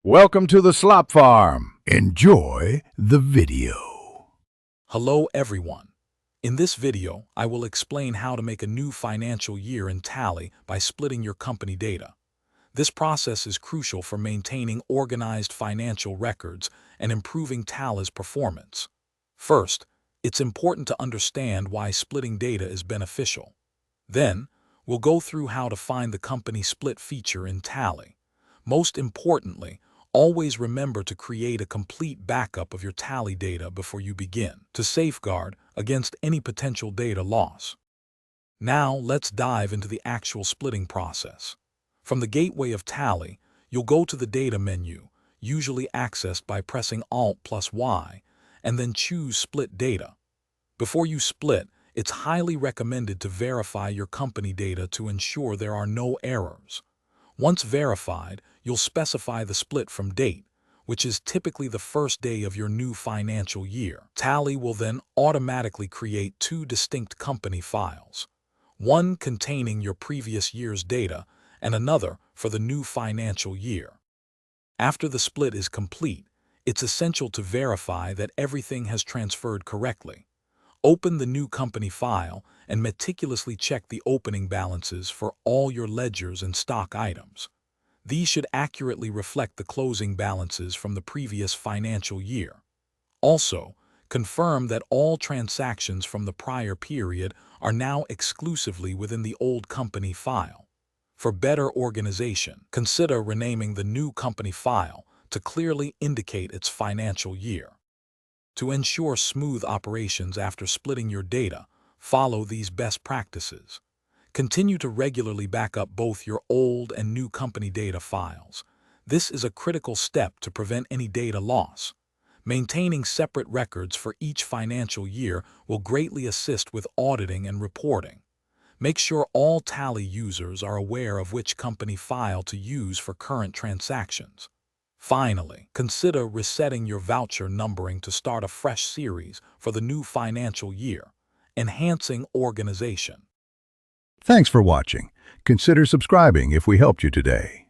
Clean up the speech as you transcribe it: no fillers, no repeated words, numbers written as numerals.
Welcome to the Slop Farm. Enjoy the video. Hello everyone. In this video, I will explain how to make a new financial year in Tally by splitting your company data. This process is crucial for maintaining organized financial records and improving Tally's performance. First, it's important to understand why splitting data is beneficial. Then, we'll go through how to find the company split feature in Tally. Most importantly, always remember to create a complete backup of your Tally data before you begin, to safeguard against any potential data loss. Now, let's dive into the actual splitting process. From the gateway of Tally, you'll go to the Data menu, usually accessed by pressing Alt+Y, and then choose Split Data. Before you split, it's highly recommended to verify your company data to ensure there are no errors. Once verified, you'll specify the split from date, which is typically the first day of your new financial year. Tally will then automatically create two distinct company files, one containing your previous year's data and another for the new financial year. After the split is complete, it's essential to verify that everything has transferred correctly. Open the new company file and meticulously check the opening balances for all your ledgers and stock items. These should accurately reflect the closing balances from the previous financial year. Also, confirm that all transactions from the prior period are now exclusively within the old company file. For better organization, consider renaming the new company file to clearly indicate its financial year. To ensure smooth operations after splitting your data, follow these best practices. Continue to regularly back up both your old and new company data files. This is a critical step to prevent any data loss. Maintaining separate records for each financial year will greatly assist with auditing and reporting. Make sure all Tally users are aware of which company file to use for current transactions. Finally, consider resetting your voucher numbering to start a fresh series for the new financial year, enhancing organization. Thanks for watching. Consider subscribing if we helped you today.